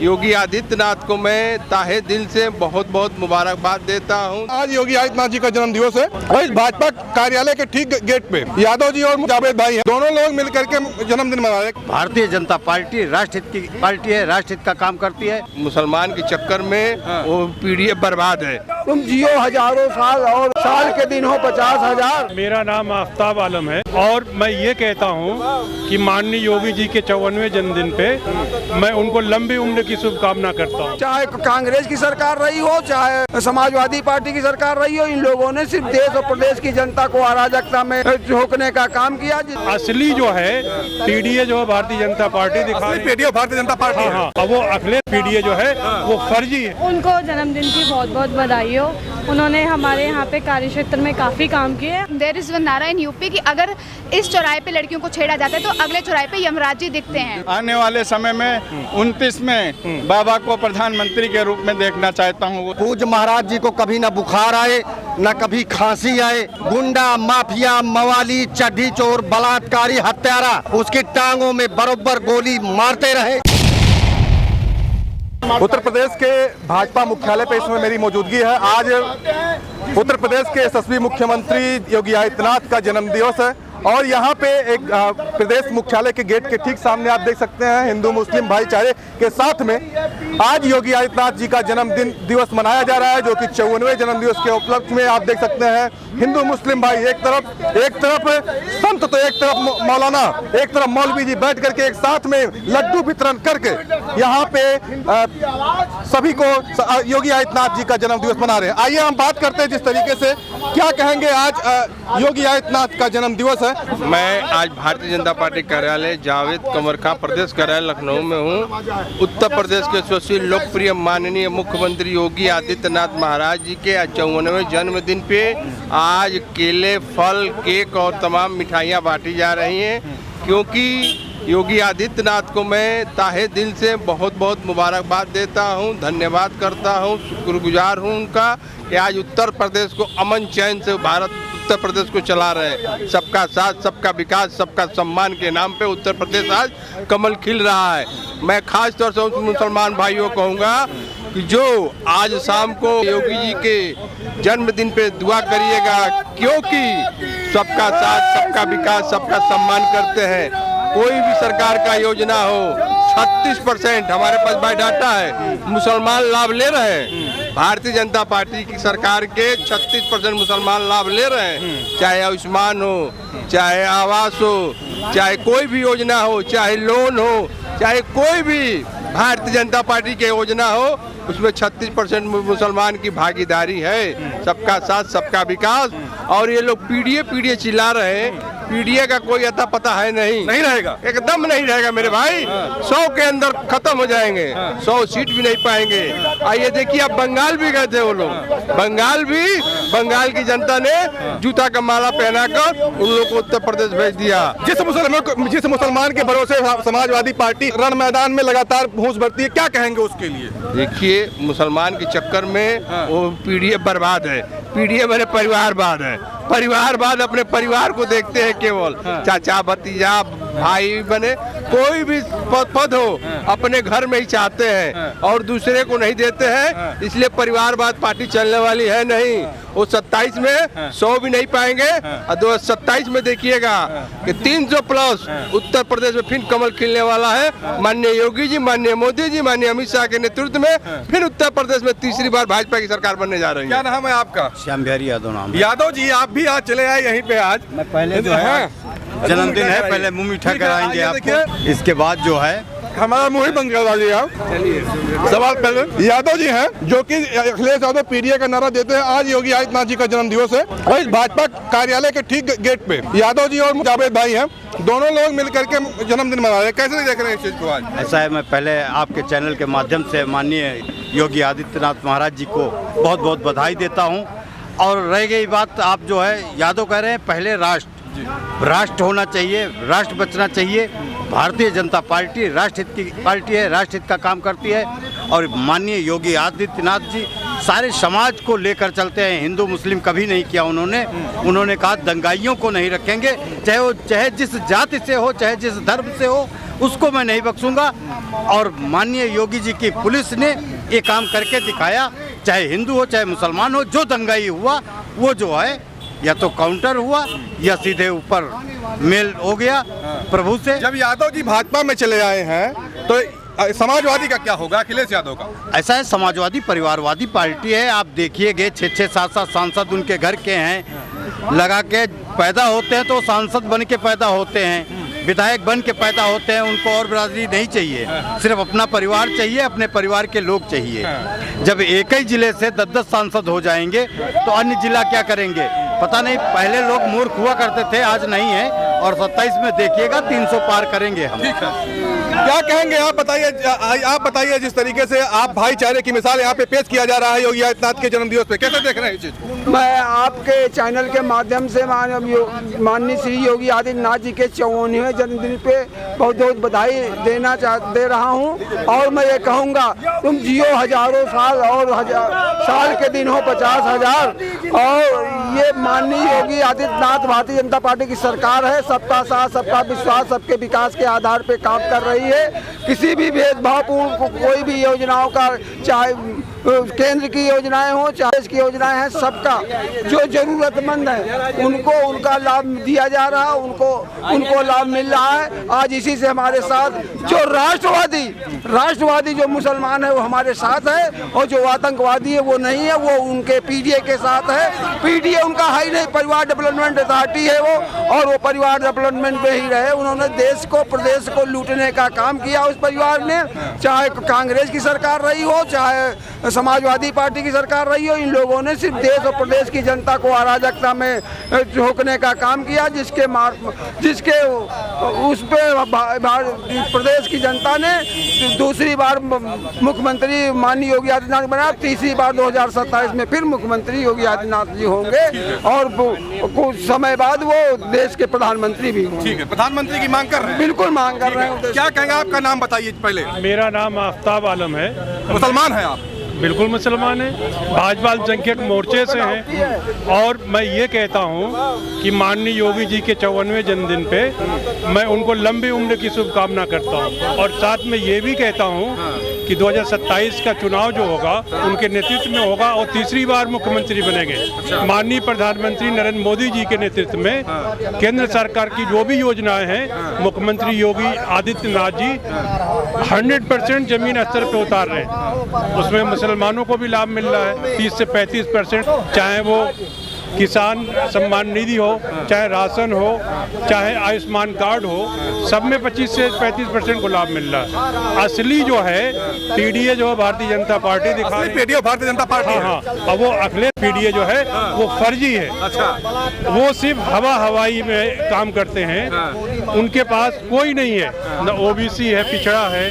योगी आदित्यनाथ को मैं ताहे दिल से बहुत बहुत मुबारकबाद देता हूं। आज योगी आदित्यनाथ जी का जन्म दिवस है और इस भाजपा कार्यालय के ठीक गेट पे यादव जी और जावेद भाई हैं, दोनों लोग मिल करके जन्मदिन मना रहे। भारतीय जनता पार्टी राष्ट्रहित की पार्टी है, राष्ट्रहित का काम करती है। मुसलमान के चक्कर में वो पीढ़ी बर्बाद है। तुम जियो हजारों साल और साल के दिन हो 50,000। मेरा नाम आफ्ताब आलम है और मैं ये कहता हूँ कि माननीय योगी जी के 54वें जन्मदिन पे मैं उनको लंबी उम्र की शुभकामना करता हूँ। चाहे कांग्रेस की सरकार रही हो, चाहे समाजवादी पार्टी की सरकार रही हो, इन लोगों ने सिर्फ देश और प्रदेश की जनता को अराजकता में झोंकने का काम किया। असली जो है पीडीए जो है भारतीय जनता पार्टी दिखा पीडीए भारतीय जनता पार्टी है। हाँ, वो अखिलेश पीडीए जो है वो फर्जी है। उनको जन्मदिन की बहुत बहुत बधाई हो। उन्होंने हमारे यहाँ पे कार्य क्षेत्र में काफी काम किए। देयर इज वन नारा इन यूपी कि अगर इस चौराहे पे लड़कियों को छेड़ा जाता है तो अगले चौराहे पे यमराज जी दिखते हैं। आने वाले समय में 29 में बाबा को प्रधानमंत्री के रूप में देखना चाहता हूँ। पूज्य महाराज जी को कभी न बुखार आए, न कभी खांसी आए। गुंडा, माफिया, मवाली, चड्ढी चोर, बलात्कारी, हत्यारा उसकी टांगों में बरोबर गोली मारते रहे। उत्तर प्रदेश के भाजपा मुख्यालय पे इसमें मेरी मौजूदगी है। आज उत्तर प्रदेश के यशस्वी मुख्यमंत्री योगी आदित्यनाथ का जन्म दिवस है और यहाँ पे एक प्रदेश मुख्यालय के गेट के ठीक सामने आप देख सकते हैं हिंदू मुस्लिम भाईचारे के साथ में आज योगी आदित्यनाथ जी का जन्मदिन दिवस मनाया जा रहा है, जो कि 54वें जन्म दिवस के उपलक्ष्य में आप देख सकते हैं हिंदू मुस्लिम भाई एक तरफ संत तो एक तरफ मौलाना, एक तरफ मौलवी जी बैठ करके एक साथ में लड्डू वितरण करके यहाँ पे सभी को योगी आदित्यनाथ जी का जन्म दिवस मना रहे हैं। आइए हम बात करते हैं जिस तरीके से क्या कहेंगे आज योगी आदित्यनाथ का जन्म दिवस है। मैं आज भारतीय जनता पार्टी कार्यालय जावेद कमर खां प्रदेश कार्यालय लखनऊ में हूँ। उत्तर प्रदेश के यशस्वी लोकप्रिय माननीय मुख्यमंत्री योगी आदित्यनाथ महाराज जी के 54वें जन्मदिन पे आज केले, फल, केक और तमाम मिठाइयाँ बांटी जा रही हैं, क्योंकि योगी आदित्यनाथ को मैं ताहे दिल से बहुत बहुत मुबारकबाद देता हूं, धन्यवाद करता हूं, शुक्रगुजार हूं उनका कि आज उत्तर प्रदेश को अमन चैन से भारत उत्तर प्रदेश को चला रहे हैं। सबका साथ, सबका विकास, सबका सम्मान के नाम पे उत्तर प्रदेश आज कमल खिल रहा है। मैं खास तौर से उन मुसलमान भाइयों को कहूँगा कि जो आज शाम को योगी जी के जन्मदिन पे दुआ करिएगा, क्योंकि सबका साथ, सबका विकास, सबका सम्मान करते हैं। कोई भी सरकार का योजना हो 36% हमारे पास बायोडाटा है मुसलमान लाभ ले रहे हैं। भारतीय जनता पार्टी की सरकार के 36% मुसलमान लाभ ले रहे हैं, चाहे आयुष्मान हो, चाहे आवास हो, चाहे कोई भी योजना हो, चाहे लोन हो, चाहे कोई भी भारतीय जनता पार्टी की योजना हो, उसमें 36% मुसलमान की भागीदारी है। सबका साथ, सबका विकास। और ये लोग पीडीए चिल्ला रहे हैं, पीडीए का कोई अता पता है नहीं रहेगा, एकदम नहीं रहेगा मेरे भाई। 100 के अंदर खत्म हो जाएंगे, 100 सीट भी नहीं पाएंगे। आइए देखिए, अब बंगाल भी गए थे वो लोग, बंगाल की जनता ने जूता का माला पहनाकर उन लोग को उत्तर प्रदेश भेज दिया। जिस मुसलमान के भरोसे समाजवादी पार्टी रण मैदान में लगातार घूस भरती है, क्या कहेंगे उसके लिए? देखिए, मुसलमान के चक्कर में वो पीडीए बर्बाद है। पीडीए मेरे परिवारवाद है। परिवारवाद अपने परिवार को देखते हैं, केवल चाचा भतीजा भाई बने कोई भी पद हो अपने घर में ही चाहते हैं और दूसरे को नहीं देते हैं। इसलिए परिवारवाद पार्टी चलने वाली है नहीं। वो 27 में 100 भी नहीं पाएंगे और 2027 में देखिएगा कि 300 प्लस उत्तर प्रदेश में फिर कमल खिलने वाला है। माननीय योगी जी, माननीय मोदी जी, माननीय अमित शाह के नेतृत्व में फिर उत्तर प्रदेश में तीसरी बार भाजपा की सरकार बनने जा रही है। क्या नाम है आपका? श्याम बिहारी यादव नाम। यादव जी, आप भी आज चले आए यहीं पे। आज मैं पहले जो है जन्मदिन है, पहले मुँह मीठा कराएंगे आपको, इसके बाद जो है हमारा मुँह ही बंद करवा दिया। सवाल पहले यादव जी हैं, जो कि अखिलेश यादव पीडीए का नारा देते हैं। आज योगी आदित्यनाथ जी का जन्म दिवस है और इस भाजपा कार्यालय के ठीक गेट पे यादव जी और जावेद भाई हैं, दोनों लोग मिल करके जन्मदिन मना रहे हैं। कैसे देख रहे हैं इस चीज को आज? ऐसा है, मैं पहले आपके चैनल के माध्यम से माननीय योगी आदित्यनाथ महाराज जी को बहुत बहुत बधाई देता हूँ। और रह गई बात, आप जो है यादव कह रहे हैं पहले राष्ट्र होना चाहिए, राष्ट्र बचना चाहिए। भारतीय जनता पार्टी राष्ट्रहित की पार्टी है, राष्ट्रहित का काम करती है। और माननीय योगी आदित्यनाथ जी सारे समाज को लेकर चलते हैं। हिंदू मुस्लिम कभी नहीं किया उन्होंने कहा दंगाइयों को नहीं रखेंगे, चाहे जिस जाति से हो, चाहे जिस धर्म से हो, उसको मैं नहीं बख्शूंगा। और माननीय योगी जी की पुलिस ने ये काम करके दिखाया, चाहे हिंदू हो चाहे मुसलमान हो, जो दंगाई हुआ वो जो है या तो काउंटर हुआ या सीधे ऊपर मेल हो गया प्रभु से। जब यादव जी भाजपा में चले आए हैं तो समाजवादी का क्या होगा, अखिलेश यादव का? ऐसा है, समाजवादी परिवारवादी पार्टी है। आप देखिएगे 6-6 7-7 सांसद उनके घर के हैं, लगा के पैदा होते हैं तो सांसद बन के पैदा होते हैं, विधायक बन के पैदा होते हैं। उनको और बिरादरी नहीं चाहिए, सिर्फ अपना परिवार चाहिए, अपने परिवार के लोग चाहिए। जब एक ही जिले से 10-10 सांसद हो जाएंगे तो अन्य जिला क्या करेंगे पता नहीं। पहले लोग मूर्ख हुआ करते थे, आज नहीं है। और 27 में देखिएगा 300 पार करेंगे हम। क्या कहेंगे आप बताइए जिस तरीके से आप भाईचारे की मिसाल यहाँ पे पेश किया जा रहा है योगी आदित्यनाथ के जन्मदिवस पे, कैसे देख रहे हैं इस चीज को? मैं आपके चैनल के माध्यम से माननीय श्री योगी आदित्यनाथ जी के 54वें जन्मदिन पे बहुत बहुत बधाई दे रहा हूँ। और मैं ये कहूँगा, तुम जियो हजारों साल और साल के दिन हो 50,000। और ये माननीय योगी आदित्यनाथ भारतीय जनता पार्टी की सरकार है, सबका साथ सबका विश्वास सबके विकास के आधार पे काम कर रही है। किसी भी भेदभावपूर्ण कोई भी योजनाओं का, चाहे केंद्र की योजनाएं हो चाहे देश की योजनाएं हैं, सबका जो जरूरतमंद है उनको उनका लाभ दिया जा रहा है, उनको लाभ मिल रहा है। आज इसी से हमारे साथ जो राष्ट्रवादी जो मुसलमान है वो हमारे साथ है, और जो आतंकवादी है वो नहीं है, वो उनके पीडीए के साथ है। पीडीए उनका है ही नहीं, परिवार डेवलपमेंट अथॉरिटी है वो, और वो परिवार डेवलपमेंट में ही रहे। उन्होंने देश को प्रदेश को लूटने का काम किया उस परिवार ने, चाहे कांग्रेस की सरकार रही हो चाहे समाजवादी पार्टी की सरकार रही हो। इन लोगों ने सिर्फ देश और प्रदेश की जनता को अराजकता में झोंकने का काम किया, जिसके उस पे प्रदेश की जनता ने दूसरी बार मुख्यमंत्री माननीय योगी आदित्यनाथ बनाया। तीसरी बार 2027 में फिर मुख्यमंत्री योगी आदित्यनाथ जी होंगे, और कुछ समय बाद वो देश के प्रधानमंत्री भी होंगे। ठीक है, प्रधानमंत्री की मांग कर रहे हैं? बिल्कुल मांग कर रहे हैं। क्या कहेंगे, आपका नाम बताइए पहले। मेरा नाम आफ्ताब आलम है। मुसलमान हैं आप? बिल्कुल मुसलमान है, भाजपा अल्पसंख्यक मोर्चे से हैं। और मैं ये कहता हूँ कि माननीय योगी जी के 54वें जन्मदिन पे मैं उनको लंबी उम्र की शुभकामना करता हूँ। और साथ में ये भी कहता हूँ कि 2027 का चुनाव जो होगा उनके नेतृत्व में होगा, और तीसरी बार मुख्यमंत्री बनेंगे। माननीय प्रधानमंत्री नरेंद्र मोदी जी के नेतृत्व में केंद्र सरकार की जो भी योजनाएं हैं, मुख्यमंत्री योगी आदित्यनाथ जी 100% जमीन स्तर पर उतार रहे हैं। उसमें मुसलमानों को भी लाभ मिल रहा है 30 से 35%, चाहे वो किसान सम्मान निधि हो, चाहे राशन हो, चाहे आयुष्मान कार्ड हो, सब में 25 से 35% को लाभ मिल रहा है। असली जो है पीडीए जो है भारतीय जनता पार्टी दिखा रही है। PDA Bharatiya Janata party? हाँ, और वो अखिलेश पीडीए जो है वो फर्जी है। अच्छा, वो सिर्फ हवाई में काम करते हैं। उनके पास कोई नहीं है, न ओबीसी है, पिछड़ा है,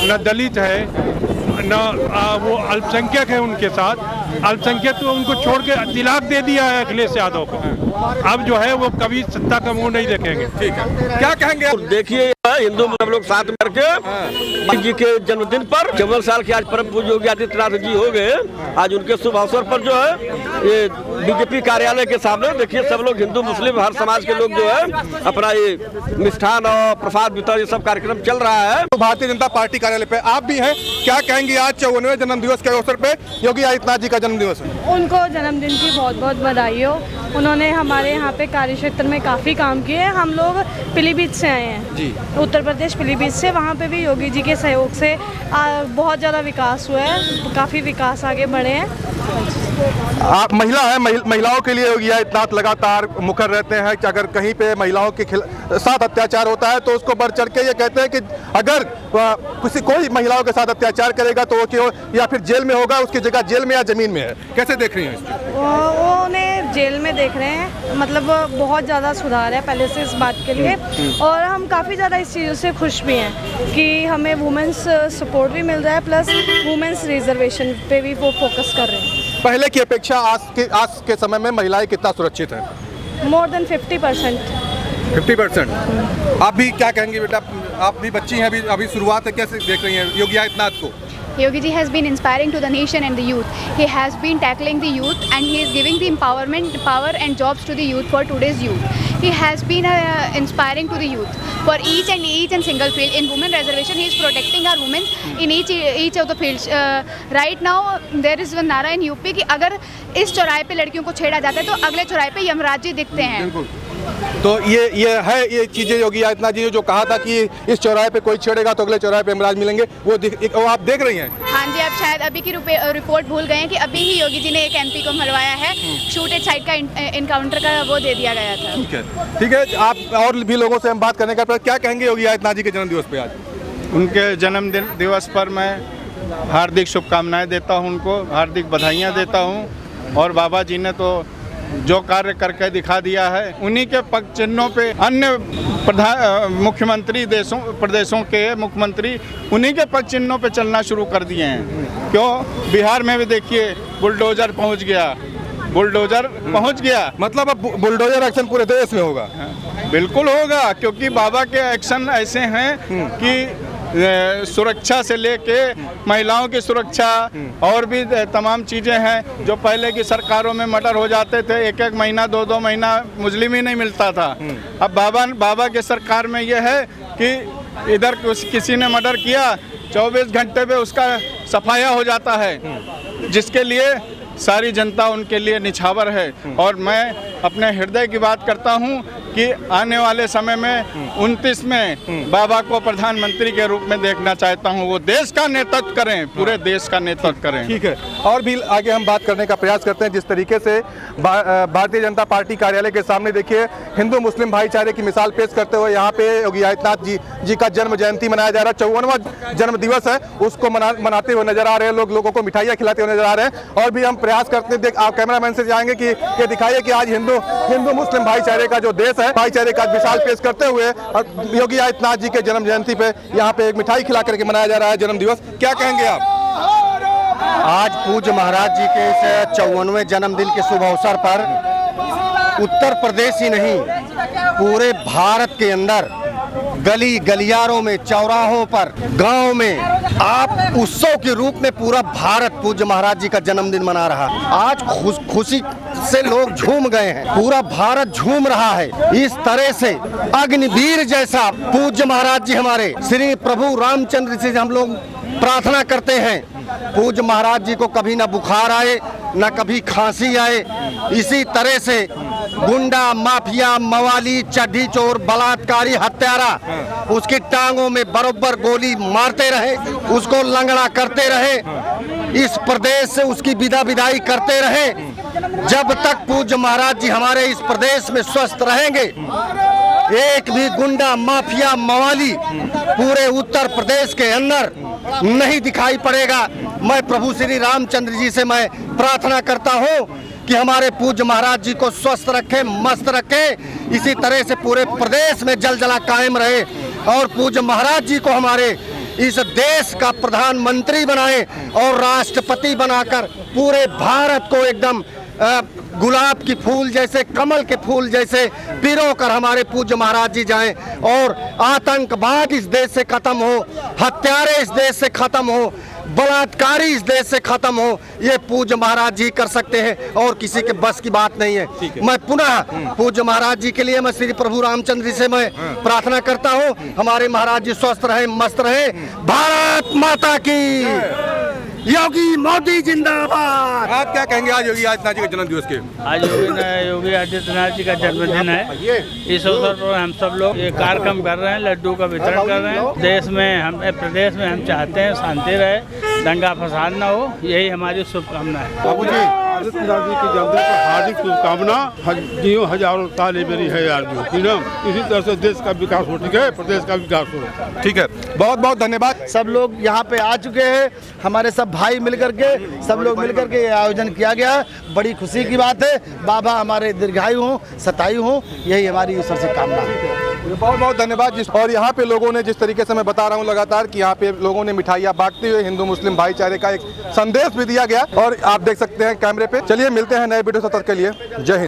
न दलित है, न वो अल्पसंख्यक है। उनके साथ अल्पसंख्यक तो उनको छोड़ के तिलाक दे दिया है अखिलेश यादव को। अब जो है वो कभी सत्ता का मुंह नहीं देखेंगे। ठीक है, क्या कहेंगे? देखिए, हिंदू सब लोग साथ करके जी के जन्मदिन पर 54 साल के आज परम पूज्य योगी आदित्यनाथ जी हो गए। आज उनके शुभ अवसर पर जो है ये बीजेपी कार्यालय के सामने देखिए सब लोग, हिंदू मुस्लिम हर समाज के लोग जो है अपना ये मिष्ठान और प्रसाद वितरण ये सब कार्यक्रम चल रहा है। तो भारतीय जनता पार्टी कार्यालय पे आप भी हैं, क्या कहेंगे आज 54वें जन्म दिवस के अवसर पे योगी आदित्यनाथ जी का जन्म दिवस है? उनको जन्मदिन की बहुत बहुत बधाई हो। उन्होंने हमारे यहाँ पे कार्य क्षेत्र में काफ़ी काम किए हैं। हम लोग पीलीभीत से आए हैं जी, उत्तर प्रदेश पीलीभीत से। वहाँ पे भी योगी जी के सहयोग से बहुत ज़्यादा विकास हुआ है, काफ़ी विकास आगे बढ़े हैं। आप महिला हैं, महिलाओं के लिए योगी आदित्यनाथ लगातार मुखर रहते हैं कि अगर कहीं पे महिलाओं के साथ अत्याचार होता है तो उसको बढ़ चढ़ के ये कहते हैं कि अगर कोई महिलाओं के साथ अत्याचार करेगा तो वो क्यों या फिर जेल में होगा, उसकी जगह जेल में या जमीन में है। कैसे देख रही हैं? वो उन्हें जेल में देख रहे हैं, मतलब बहुत ज़्यादा सुधार है पहले से इस बात के लिए। और हम काफ़ी ज़्यादा इस चीज़ों से खुश भी हैं कि हमें वुमेंस सपोर्ट भी मिल रहा है, प्लस वुमेंस रिजर्वेशन पे भी वो फोकस कर रहे हैं। पहले की अपेक्षा आज के समय में महिलाएं कितना सुरक्षित हैं? More than 50%। 50%। आप भी क्या कहेंगे बेटा, आप भी बच्ची हैं, अभी शुरुआत है, कैसे देख रही हैं योगी आदित्यनाथ को? Yogi ji has been inspiring to the nation and the youth. He has been tackling the youth and he is giving the empowerment, power and jobs to the youth for today's youth. he has been inspiring to the youth for each and single field. In women reservation, he is protecting our women in each of the fields. Right now there is one नारा in UP कि अगर इस चौराहे पे लड़कियों को छेड़ा जाता है तो अगले चौराहे पे यमराज जी दिखते हैं। तो ये चीजें योगी आदित्यनाथ जी ने जो कहा था कि इस चौराहे पे कोई छेड़ेगा तो अगले चौराहे पे यमराज मिलेंगे, वो आप देख रही हैं। हाँ जी, आप शायद अभी की रिपोर्ट भूल गए हैं कि अभी ही योगी जी ने एक MP को मरवाया है, शूटेड साइड का इनकाउंटर का वो दे दिया गया था। ठीक है, आप और भी लोगों से हम बात करने का क्या कहेंगे योगी आदित्यनाथ जी के जन्म दिवस पे आज? उनके जन्म दिवस पर मैं हार्दिक शुभकामनाएं देता हूं, उनको हार्दिक बधाइयां देता हूं। और बाबा जी ने तो जो कार्य करके दिखा दिया है, उन्हीं के पग चिन्हों पे अन्य मुख्यमंत्री प्रदेशों के मुख्यमंत्री उन्हीं के पग चिन्हों पे चलना शुरू कर दिए हैं। क्यों, बिहार में भी देखिए बुलडोजर पहुंच गया। मतलब अब बुलडोजर एक्शन पूरे देश में होगा? बिल्कुल होगा, क्योंकि बाबा के एक्शन ऐसे हैं कि सुरक्षा से लेके महिलाओं की सुरक्षा और भी तमाम चीज़ें हैं। जो पहले की सरकारों में मर्डर हो जाते थे, एक महीना 2 महीना मुस्लिम ही नहीं मिलता था। अब बाबा के सरकार में यह है कि इधर किसी ने मर्डर किया, 24 घंटे पे उसका सफाया हो जाता है, जिसके लिए सारी जनता उनके लिए निछावर है। और मैं अपने हृदय की बात करता हूं कि आने वाले समय में 29 में बाबा को प्रधानमंत्री के रूप में देखना चाहता हूं। वो देश का नेतृत्व करें, पूरे देश का नेतृत्व करें। ठीक है, और भी आगे हम बात करने का प्रयास करते हैं। जिस तरीके से भारतीय जनता पार्टी कार्यालय के सामने देखिए हिंदू मुस्लिम भाईचारे की मिसाल पेश करते हुए यहाँ पे योगी आदित्यनाथ जी का जन्म जयंती मनाया जा रहा है। 54वां जन्म दिवस है, उसको मनाते हुए नजर आ रहे हैं लोग, लोगों को मिठाइयाँ खिलाते हुए नजर आ रहे हैं। और भी हम प्रयास करते हैं, आप कैमरामैन से जाएंगे कि ये दिखाइए कि आज हिंदू मुस्लिम भाईचारे का जो देश है, भाईचारे का मिसाल पेश करते हुए योगी आदित्यनाथ जी के जन्म जयंती पे यहाँ पे एक मिठाई खिला करके मनाया जा रहा है जन्म दिवस। क्या कहेंगे आप? आज पूज्य महाराज जी के इस 54वें जन्मदिन के शुभ अवसर पर उत्तर प्रदेश ही नहीं, पूरे भारत के अंदर गली गलियारों में, चौराहों पर, गांव में आप उत्सव के रूप में पूरा भारत पूज्य महाराज जी का जन्मदिन मना रहा। आज खुशी से लोग झूम गए हैं, पूरा भारत झूम रहा है। इस तरह से अग्निवीर जैसा पूज्य महाराज जी हमारे श्री प्रभु रामचंद्र से हम लोग प्रार्थना करते हैं, पूज्य महाराज जी को कभी ना बुखार आए, ना कभी खांसी आए। इसी तरह से गुंडा, माफिया, मवाली, चड्ढी चोर, बलात्कारी, हत्यारा उसकी टांगों में बरोबर गोली मारते रहे, उसको लंगड़ा करते रहे, इस प्रदेश से उसकी विदाई करते रहे। जब तक पूज्य महाराज जी हमारे इस प्रदेश में स्वस्थ रहेंगे, एक भी गुंडा, माफिया, मवाली पूरे उत्तर प्रदेश के अंदर नहीं दिखाई पड़ेगा। मैं प्रभु श्री रामचंद्र जी से मैं प्रार्थना करता हूँ कि हमारे पूज्य महाराज जी को स्वस्थ रखे, मस्त रखे, इसी तरह से पूरे प्रदेश में जलजला कायम रहे और पूज्य महाराज जी को हमारे इस देश का प्रधानमंत्री बनाए और राष्ट्रपति बनाकर पूरे भारत को एकदम गुलाब की फूल जैसे, कमल के फूल जैसे पिरो कर हमारे पूज्य महाराज जी जाएं और आतंकवाद इस देश से खत्म हो, हत्यारे इस देश से खत्म हो, बलात्कारी इस देश से खत्म हो। ये पूज्य महाराज जी कर सकते हैं और किसी के बस की बात नहीं है। मैं पुनः पूज्य महाराज जी के लिए मैं श्री प्रभु रामचंद्र जी से मैं प्रार्थना करता हूँ, हमारे महाराज जी स्वस्थ रहे, मस्त रहे। भारत माता की, योगी मोदी जिंदाबाद। आप क्या कहेंगे आज योगी आदित्यनाथ जी के जन्म दिवस के? आज योगी आदित्यनाथ जी का जन्मदिन है। इस अवसर पर हम सब लोग ये कार्यक्रम कर रहे हैं, लड्डू का वितरण कर रहे हैं। देश में, प्रदेश में हम चाहते हैं शांति रहे, दंगा फसाद न हो, यही हमारी शुभकामना है। बाबू जी, आदित्यनाथ जी के जन्मदिन पर हार्दिक शुभकामना। जियो हजारों साल मेरी है यार जो, इसी तरह से देश का विकास हो, ठीक है, प्रदेश का विकास हो। ठीक है, बहुत बहुत धन्यवाद। सब लोग यहाँ पे आ चुके हैं, हमारे सब भाई मिलकर के, सब लोग मिलकर के आयोजन किया गया। बड़ी खुशी की बात है। बाबा हमारे दीर्घायु हों, सतायु हों, यही हमारी ईश्वर से कामना है। बहुत बहुत धन्यवाद। और यहाँ पे लोगों ने, जिस तरीके से मैं बता रहा हूँ लगातार कि यहाँ पे लोगों ने मिठाइयाँ बांटते हुए हिंदू मुस्लिम भाईचारे का एक संदेश भी दिया गया और आप देख सकते हैं कैमरे पे। चलिए मिलते हैं नए वीडियो के लिए। जय हिंद।